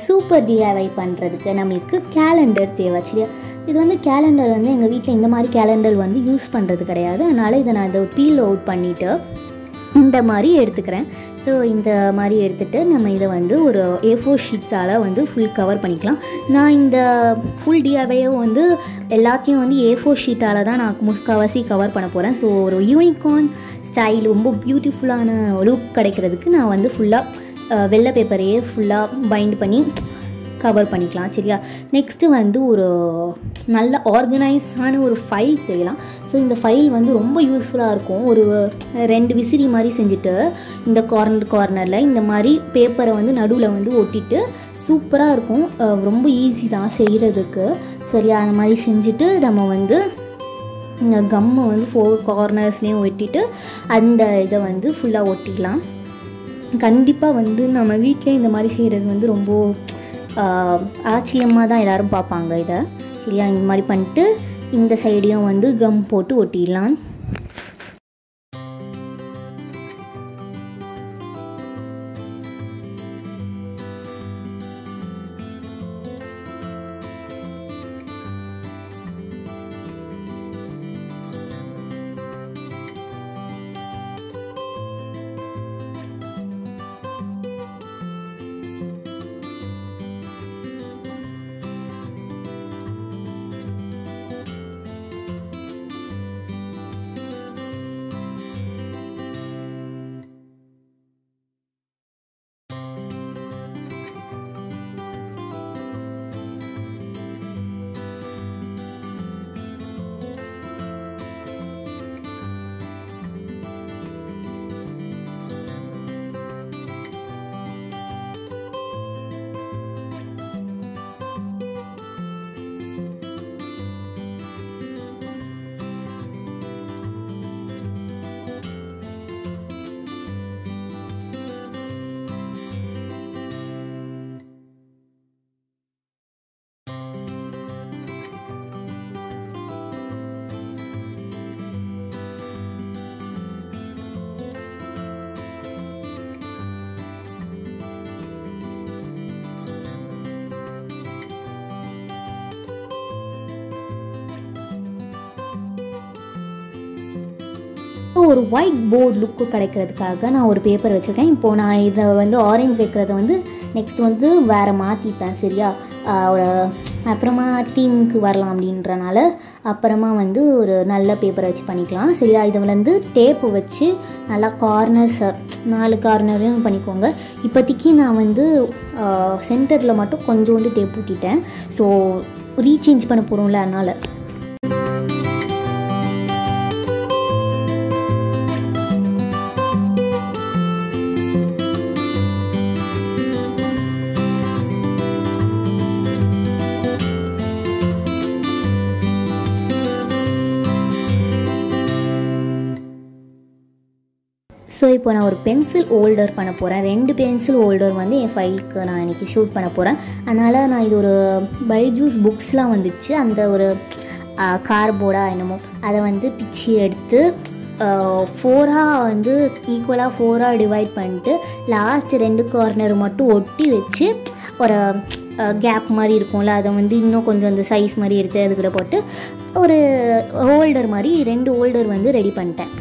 Super டிஐவை பண்ணுறதுக்கு நம்மளுக்கு calendar தேவை. சரியா, இது வந்து கேலண்டர் வந்து எங்கள் வீட்டில் இந்த மாதிரி கேலண்டர் வந்து யூஸ் பண்ணுறது கிடையாது. அதனால் இதை நான் இதை பீல் அவுட் பண்ணிவிட்டு இந்த மாதிரி எடுத்துக்கிறேன். ஸோ இந்த மாதிரி எடுத்துகிட்டு நம்ம இதை வந்து ஒரு A4 ஷீட்ஸால் வந்து ஃபுல் கவர் பண்ணிக்கலாம். நான் இந்த ஃபுல் டிஐவையும் வந்து எல்லாத்தையும் வந்து A4 ஷீட்டால் தான் நான் முக்கால்வாசி கவர் பண்ண போகிறேன். ஸோ ஒரு யூனிகார்ன் ஸ்டைல் ரொம்ப பியூட்டிஃபுல்லான லுக் கிடைக்கிறதுக்கு நான் வந்து ஃபுல்லாக வெள்ளை பேப்பரையே ஃபுல்லாக பைண்ட் பண்ணி கவர் பண்ணிக்கலாம். சரியா, நெக்ஸ்ட்டு வந்து ஒரு நல்ல ஆர்கனைஸான ஒரு ஃபைல் செய்யலாம். ஸோ இந்த ஃபைல் வந்து ரொம்ப யூஸ்ஃபுல்லாக இருக்கும். ஒரு 2 விசிறி மாதிரி செஞ்சுட்டு இந்த கார்னரில் இந்த மாதிரி பேப்பரை வந்து நடுவில் வந்து ஒட்டிட்டு சூப்பராக இருக்கும். ரொம்ப ஈஸி தான் செய்கிறதுக்கு. சரியா, அந்த மாதிரி செஞ்சுட்டு நம்ம வந்து இந்த கம்மை வந்து 4 கார்னர்ஸ்லேயும் ஒட்டிட்டு அந்த இதை வந்து ஃபுல்லாக ஒட்டிக்கலாம். கண்டிப்பாக வந்து நம்ம வீட்டிலே இந்த மாதிரி செய்கிறது வந்து ரொம்ப ஆச்சரியமாக தான் எல்லோரும் பார்ப்பாங்க இதை. சரியா, இந்த மாதிரி பண்ணிட்டு இந்த சைடையும் வந்து கம் போட்டு ஒட்டிடலாம். ஒரு ஒயிட் போர்டு லுக்கு கிடைக்கிறதுக்காக நான் ஒரு பேப்பர் வச்சுருக்கேன். இப்போது நான் இதை வந்து ஆரஞ்சு வைக்கிறத வந்து நெக்ஸ்ட் வந்து வேறு மாற்றிப்பேன். சரியா, ஒரு அப்புறமா தீமுக்கு வரலாம் அப்படின்றனால அப்புறமா வந்து ஒரு நல்ல பேப்பரை வச்சு பண்ணிக்கலாம். சரியா, இதை வந்து டேப்பு வச்சு நல்லா கார்னர்ஸை 4 கார்னரையும் பண்ணிக்கோங்க. இப்போதைக்கு நான் வந்து சென்டரில் மட்டும் கொஞ்சோண்டு டேப் ஊட்டிட்டேன். ஸோ ரீசேஞ்ச் பண்ண போகிறோம்ல, அதனால் ஸோ இப்போ நான் ஒரு பென்சில் ஹோல்டர் பண்ண போகிறேன். 2 பென்சில் ஹோல்டர் வந்து என் ஃபைலுக்கு நான் இன்றைக்கி ஷூட் பண்ண போகிறேன். அதனால் நான் இது ஒரு பைஜூஸ் புக்ஸ்லாம் வந்துச்சு, அந்த ஒரு கார்போர்டாக என்னமோ அதை வந்து பிச்சு எடுத்து 4ஆக வந்து ஈக்குவலாக 4ஆக டிவைட் பண்ணிட்டு லாஸ்ட் 2 கார்னர் மட்டும் ஒட்டி வச்சு ஒரு கேப் மாதிரி இருக்கும்ல, அதை வந்து இன்னும் கொஞ்சம் அந்த சைஸ் மாதிரி எடுத்து அதுக்கிட்ட போட்டு ஒரு ஹோல்டர் மாதிரி 2 ஹோல்டர் வந்து ரெடி பண்ணிட்டேன்.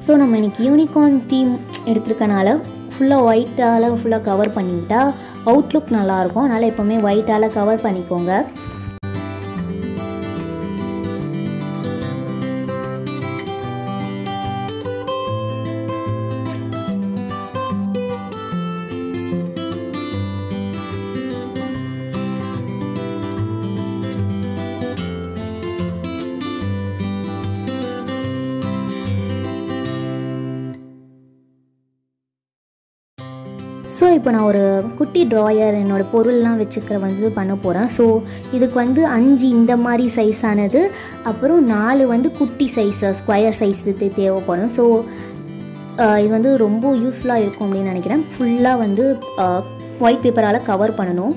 ஸோ நம்ம இன்றைக்கி யூனிகார்ன் தீம் எடுத்துருக்கனால ஃபுல்லாக ஒயிட்டால் ஃபுல்லாக கவர் பண்ணிக்கிட்டா அவுட்லுக் நல்லாயிருக்கும். அதனால் எப்போவுமே ஒயிட்டால் கவர் பண்ணிக்கோங்க. ஸோ இப்போ நான் ஒரு குட்டி ட்ராயர் என்னோடய பொருள்லாம் வச்சுக்கிற பண்ண போகிறேன். ஸோ இதுக்கு 5 இந்த மாதிரி சைஸானது, அப்புறம் 4 குட்டி சைஸு ஸ்கொயர் சைஸ் இது தேவைப்படும். ஸோ இது ரொம்ப யூஸ்ஃபுல்லாக இருக்கும் அப்படின்னு நினைக்கிறேன். ஃபுல்லாக ஒயிட் பேப்பரால் கவர் பண்ணணும்.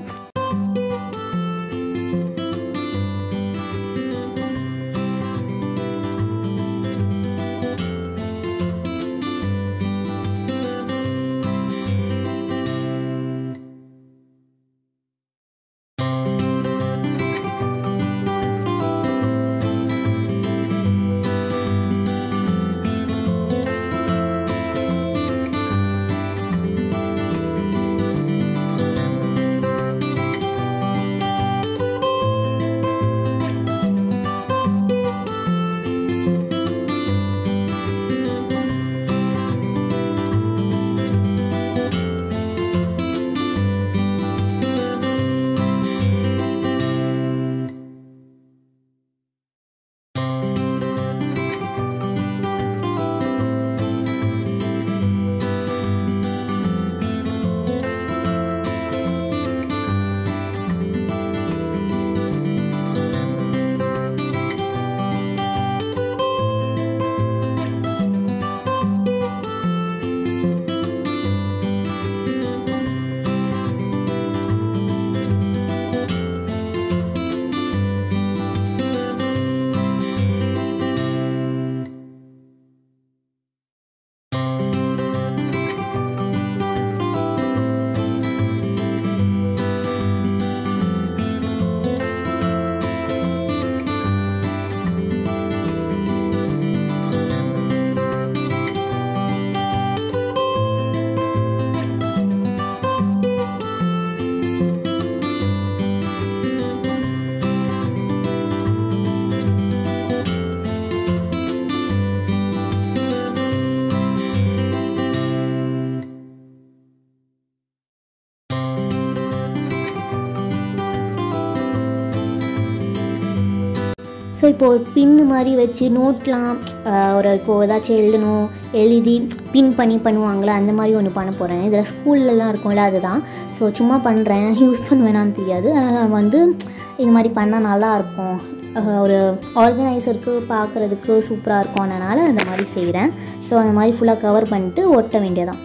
ஸோ இப்போது பின்னு மாதிரி வச்சு நோட்லாம் இப்போது ஏதாச்சும் எழுதி பின் பண்ணுவாங்களே, அந்த மாதிரி ஒன்று பண்ண போகிறேன். இதில் ஸ்கூல்லலாம் இருக்கும்ல, அதுதான். ஸோ சும்மா பண்ணுறேன், யூஸ் பண்ணுவேனான்னு தெரியாது. ஆனால் இது மாதிரி பண்ணால் நல்லாயிருக்கும், ஒரு ஆர்கனைசருக்கு பார்க்குறதுக்கு சூப்பராக இருக்கும். அதனால் அந்த மாதிரி செய்கிறேன். ஸோ அந்த மாதிரி ஃபுல்லாக கவர் பண்ணிட்டு ஒட்ட வேண்டியதான்.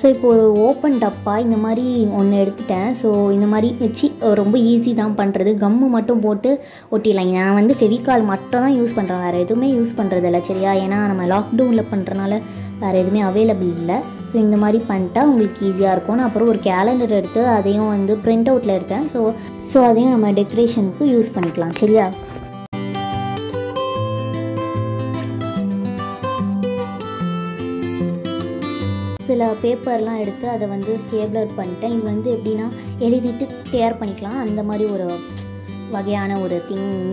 ஸோ இப்போ ஒரு ஓப்பன் டப்பா இந்த மாதிரி ஒன்று எடுத்துட்டேன். ஸோ இந்த மாதிரி வச்சு ரொம்ப ஈஸி தான் பண்ணுறது. கம்மு மட்டும் போட்டு ஒட்டிடலாம். நான் ஃபெவிகால் மட்டும் தான் யூஸ் பண்ணுறேன், வேறு எதுவுமே யூஸ் பண்ணுறதில்ல, சரியா? ஏன்னா நம்ம லாக்டவுனில் பண்ணுறனால வேறு எதுவுமே அவைலபிள் இல்லை. ஸோ இந்த மாதிரி பண்ணிட்டா உங்களுக்கு ஈஸியாக இருக்கும். நான் அப்புறம் ஒரு கேலண்டர் எடுத்து அதையும் பிரிண்ட் அவுட்டில் எடுத்தேன். ஸோ அதையும் நம்ம டெக்கரேஷனுக்கு யூஸ் பண்ணிக்கலாம், சரியா? சில பேப்பர்லாம் எடுத்து அதை ஸ்டேப்லர் பண்ணிட்டேன். இது எப்படின்னா எழுதிட்டு டேர் பண்ணிக்கலாம், அந்த மாதிரி ஒரு வகையான ஒரு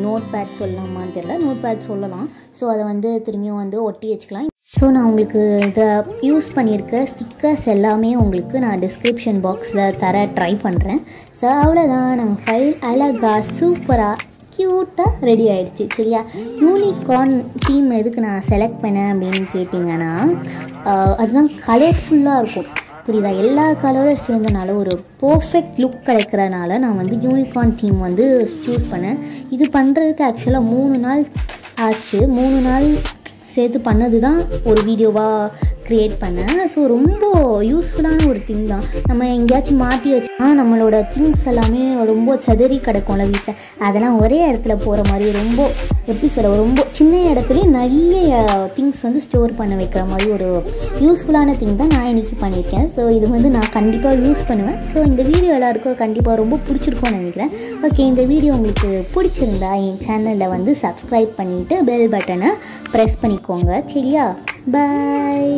நோட் பேட் சொல்லலாமான்னு தெரியல, நோட் பேட் சொல்லலாம். ஸோ அதை திரும்பியும் ஒட்டி வச்சுக்கலாம். ஸோ நான் உங்களுக்கு இதை யூஸ் பண்ணியிருக்க ஸ்டிக்கர்ஸ் எல்லாமே உங்களுக்கு நான் டிஸ்கிரிப்ஷன் பாக்ஸில் ட்ரை பண்ணுறேன். ஸோ அவ்வளோதான், நம்ம ஃபைல் அழகாக சூப்பராக க்யூட்டாக ரெடி ஆகிடுச்சு, சரியா? யூனிகார்ன் தீம் எதுக்கு நான் செலக்ட் பண்ணேன் அப்படின்னு கேட்டிங்கன்னா, அதுதான் கலர்ஃபுல்லாக இருக்கும், புரியுதா? எல்லா கலரும் சேர்ந்தனால ஒரு பர்ஃபெக்ட் லுக் கிடைக்கிறனால நான் யூனிகார்ன் தீம் சூஸ் பண்ணேன். இது பண்ணுறதுக்கு ஆக்சுவலாக 3 நாள் ஆச்சு. 3 நாள் சேர்த்து பண்ணது தான் ஒரு வீடியோவாக க்ரியேட் பண்ணேன். ஸோ ரொம்ப யூஸ்ஃபுல்லான ஒரு திங் தான். நம்ம எங்கேயாச்சும் மாட்டி வச்சா நம்மளோட திங்ஸ் எல்லாமே ரொம்ப செதறி கிடக்கும்ல வீட்டில், அதெல்லாம் ஒரே இடத்துல போகிற மாதிரி ரொம்ப எப்படி சொல்ல, ரொம்ப சின்ன இடத்துலேயே நிறைய திங்ஸ் வந்து ஸ்டோர் பண்ண வைக்கிற மாதிரி ஒரு யூஸ்ஃபுல்லான திங் தான் நான் இன்றைக்கி பண்ணியிருக்கேன். ஸோ இது வந்து நான் கண்டிப்பாக யூஸ் பண்ணுவேன். ஸோ இந்த வீடியோ எல்லாருக்கும் கண்டிப்பாக ரொம்ப பிடிச்சிருக்கும்னு நினைக்கிறேன். ஓகே, இந்த வீடியோ உங்களுக்கு பிடிச்சிருந்தா என் சேனலில் வந்து சப்ஸ்கிரைப் பண்ணிவிட்டு பெல் பட்டனை ப்ரெஸ் பண்ணிக்கோங்க. சரியா? பாய்.